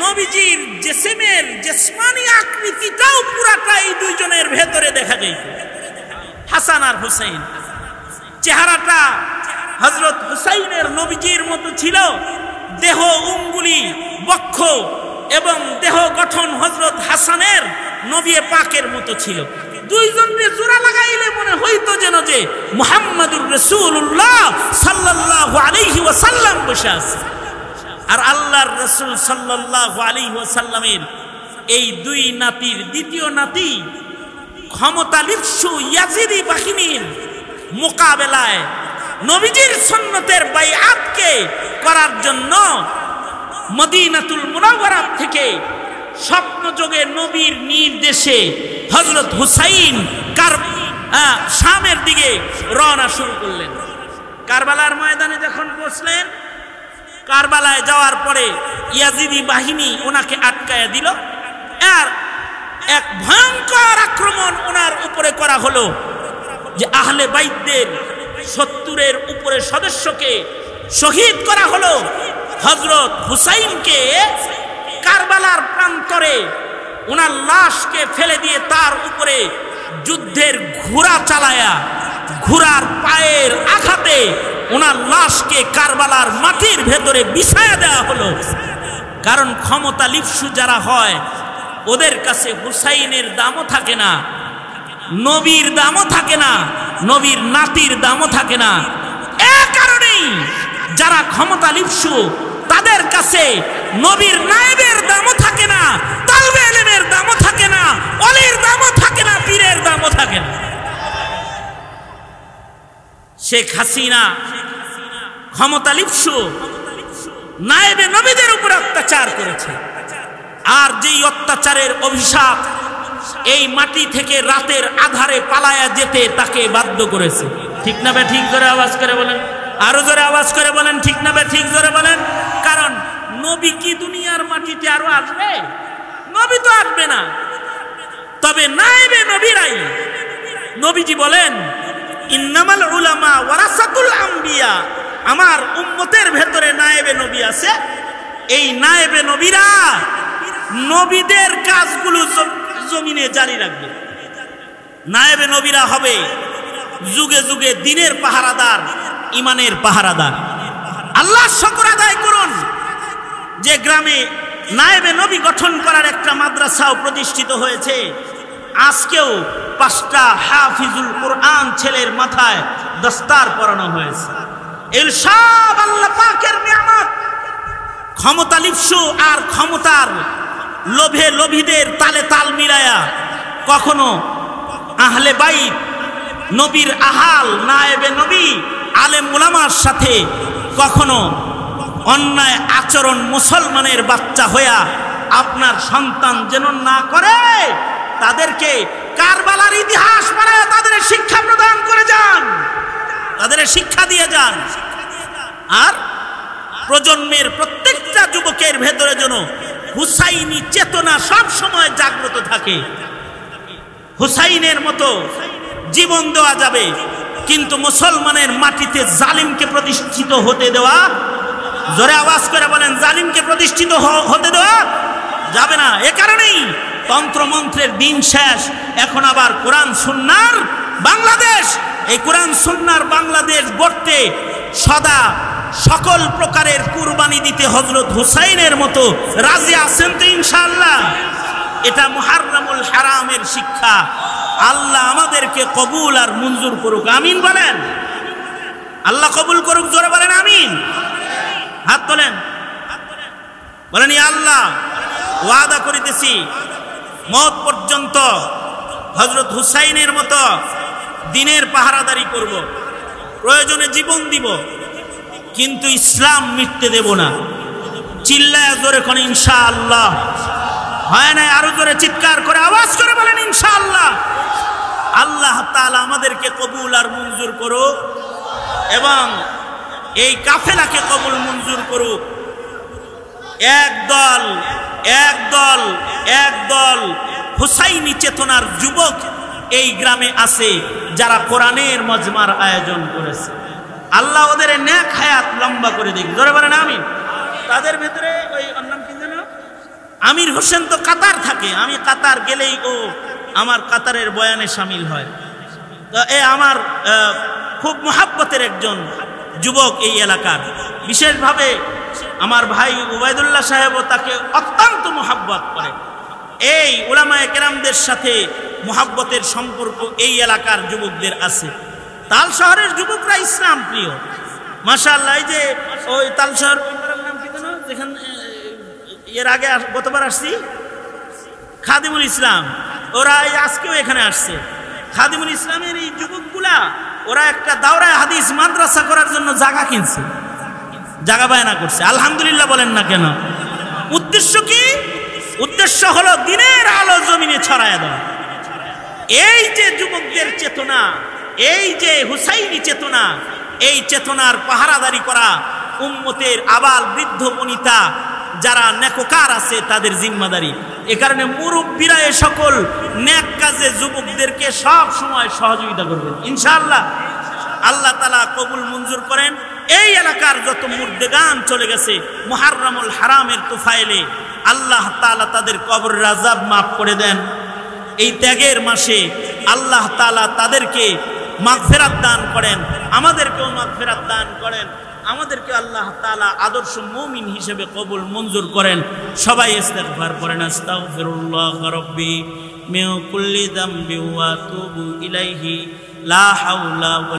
নবীজির জিসমের জিসমানি আকৃতিটাও পুরাটা এই 2 জনের ভেতরে দেখা যায়। হাসান আর হুসাইন চেহারাটা হযরত হুসাইনের নবীজির মতো ছিল, দেহ অঙ্গুলি বক্ষ এবং দেহ গঠন হযরত হাসানের নবী পাকের মতো ছিল। দুইজনের জোড়া লাগাইলে মনে হইতো যেন যে মুহাম্মাদুর রাসূলুল্লাহ সাল্লাল্লাহু আলাইহি ওয়াসাল্লাম বসে আছে। আর আল্লাহর রাসূল সাল্লাল্লাহু আলাইহি ওয়াসাল্লামের এই দুই নাতির দ্বিতীয় নাতি ক্ষমতা লিপ্সু ইয়াজিদি বাহিনীর মোকাবেলায় নবীজির সুন্নতের বাইআতকে করার জন্য মদিনাতুল মুনাওয়ারা থেকে স্বপ্নযোগে নবীর নির্দেশে হযরত হুসাইন শামের দিকে রওনা শুরু করলেন। কারবালার ময়দানে যখন পৌঁছলেন, কারবালায় যাওয়ার পরে ইয়াজিদি বাহিনী ওনাকে আটকায়া দিল। আর এক ভয়ঙ্কর আক্রমণ ওনার উপরে করা হলো যে আহলে বাইতদের 70-এর উপরে সদস্যকে শহীদ করা হলো। হযরত হুসাইনকে কারবালার প্রান্তরে ওনার লাশকে ফেলে দিয়ে তার উপরে যুদ্ধের ঘোড়া চালায়া ঘোড়ার পায়ের আঘাতে ওনার লাশকে কারবালার মাটির ভেতরে বিছায়া দেওয়া হলো। কারণ ক্ষমতা লিপ্সু যারা হয় ওদের কাছে হুসাইনের দামও থাকে না, নবীর দামও থাকে না, নবীর নাতির দামও থাকে না। এ কারণেই যারা ক্ষমতা লিপ্সু তাদের কাছে নবীর নায়েবের দামও থাকে না, তালবে ইলমের দামও থাকে না, ওলির দামও থাকে না, পীরের দামও থাকে না। শেখ হাসিনা ক্ষমতা লিপ্সু নায়েবে নবীদের উপর অত্যাচার করেছে। আর যেই অত্যাচারের অভিশাপ এই মাটি থেকে রাতের আধারে পালায়া যেতে তাকে বাধ্য করেছে। ঠিক না বে ঠিক? জোরে আওয়াজ করে বলেন, আরো জোরে আওয়াজ করে বলেন, ঠিক না বে ঠিক? জোরে বলেন। কারণ নবী কি দুনিয়ার মাটিতে আরো আসবে? নবী তো আসবে না। তবে নায়েবে নবীরাই, নবীজি বলেন ইন্নামাল উলামা ওয়ারাসাতুল আম্বিয়া, আমার উম্মতের ভেতরে নায়েবে নবী আছে। এই নায়েবে নবীরা নবীদের কাজগুলো জমিনে জারি রাখবে। নায়েবে নবীরা হবে যুগে যুগে দিনের পাহারাদার, ইমানের পাহারাদার। আল্লাহ শুকর আদায় করুন যে গ্রামে নায়েবে নবী গঠন করার একটা মাদ্রাসাও প্রতিষ্ঠিত হয়েছে। আজকেও 5টা হাফিজুল কোরআন ছেলের মাথায় দস্তার পরানো হয়েছে। এর সব আল্লাহ পাকের নিয়ামত। ক্ষমতা লিপ্সু আর ক্ষমতার লোভে লোভীদের তালে তাল মিলায়া কখনো আহলে বাইত, নবীর আহাল, নায়েবে নবী, আলেম উলামার সাথে কখনো অন্যায় আচরণ মুসলমানের বাচ্চা হইয়া আপনার সন্তান যেন না করে, তাদেরকে কারবালার ইতিহাস পড়ায় তাদের শিক্ষা প্রদান করে যান, তাদের শিক্ষা দিয়ে যান। আর প্রজন্মের প্রত্যেকটা যুবকের ভেতরে যেন হুসাইনি চেতনা সব সময় জাগ্রত থাকে। হুসাইনের মতো জীবন দেওয়া যাবে, কিন্তু মুসলমানের মাটিতে জালিমকে প্রতিষ্ঠিত হতে দেওয়া, জোরে আওয়াজ করে বলেন, জালিমকে প্রতিষ্ঠিত হতে দেওয়া যাবে না। এ কারণেই তন্ত্রমন্ত্রের দিন শেষ, এখন আবার কোরআন সুন্নাহর বাংলাদেশ। এই কোরআন সুন্নাহর বাংলাদেশ গড়তে সদা সকল প্রকারের কুরবানি দিতে হযরত হুসাইনের মতো রাজি আছেন তো ইনশাআল্লাহ? এটা মুহাররমুল হারামের শিক্ষা। আল্লাহ আমাদেরকে কবুল আর মঞ্জুর করুক, আমিন বলেন। আল্লাহ কবুল করুক, জোরে বলেন আমিন। হাত তোলেন, বলেন ইয়া আল্লাহ, ওয়াদা করিতেছি মওত পর্যন্ত হযরত হুসাইনের মতো দিনের পাহারাদারি করব, প্রয়োজনে জীবন দিব, কিন্তু ইসলাম মিটতে দেব না। চিল্লায় জোরে কোন ইনশাআল্লাহ? হয় না? আরো জোরে চিৎকার করে আওয়াজ করে বলেন ইনশাআল্লাহ। আল্লাহ তাআলা আমাদেরকে কবুল আর মঞ্জুর করুক এবং এই কাফেলাকে কবুল মঞ্জুর করুক। একদল হুসাইনি চেতনার যুবক এই গ্রামে আছে যারা কোরআনের মজমার আয়োজন করেছে। আল্লাহ ওদের নেক হায়াত লম্বা করে দিক, জোরে বলেন আমিন। তাদের ভিতরে ওই নাম কি জানো, আমির হোসেন তো কাতার থাকে। আমি কাতার গেলেই ও আমার কাতারের বয়ানে শামিল হয়। তো এ আমার খুব মহাব্বতের একজন যুবক এই এলাকার। বিশেষভাবে আমার ভাই উবাইদুল্লাহ সাহেবও তাকে অত্যন্ত মোহাব্বত করে। এই উলামায়ে কেরামদের সাথে মোহাব্বতের সম্পর্ক এই এলাকার যুবকদের আছে। তাল শহরের যুবকরা ইসলাম প্রিয় মাশাআল্লাহ। এই যে ওই তাল শহর নাম কি জানো, যেখানে এর আগে গতবার আসছি, খাদিমুল ইসলাম, ওরা আজকেও এখানে আসছে। খাদিমুল ইসলামের এই যুবকগুলা ওরা একটা দাওরায়ে হাদিস মাদ্রাসা করার জন্য জায়গা কিনছে, জায়গা বায়না করছে। আলহামদুলিল্লাহ বলেন না কেন? উদ্দেশ্য কি? উদ্দেশ্য হলো দ্বীনের আলো জমিনে ছড়ায় দেওয়া। এই যে যুবকদের চেতনা, এই যে হুসাইনি চেতনা, এই চেতনার পাহারাদারি করা উম্মতের আবাল বৃদ্ধ বনিতা যারা নেককার আছে তাদের জিম্মাদারি। এ কারণে মুরব্বীরা এ সকল নেক কাজে যুবকদেরকে সব সময় সহযোগিতা করবেন ইনশাআল্লাহ। আল্লাহ তাআলা কবুল মঞ্জুর করেন। এই এলাকার যত মুর্দেগান চলে গেছে মুহাররমুল হারামের তুফাইলে, আল্লাহ তাআলা তাদের কবরের আযাব মাফ করে দেন। এই ত্যাগের মাসে আল্লাহ তাআলা তাদেরকে মাগফিরাত দান করেন, আমাদেরকেও মাগফিরাত দান করেন, আমাদেরকে আল্লাহ তাআলা আদর্শ মুমিন হিসেবে কবুল মঞ্জুর করেন। সবাই ইস্তিগফার করেন, আস্তাগফিরুল্লাহ রাব্বি মিন কুল্লি যামবি ওয়া আতুবু ইলাইহি লা হাওলা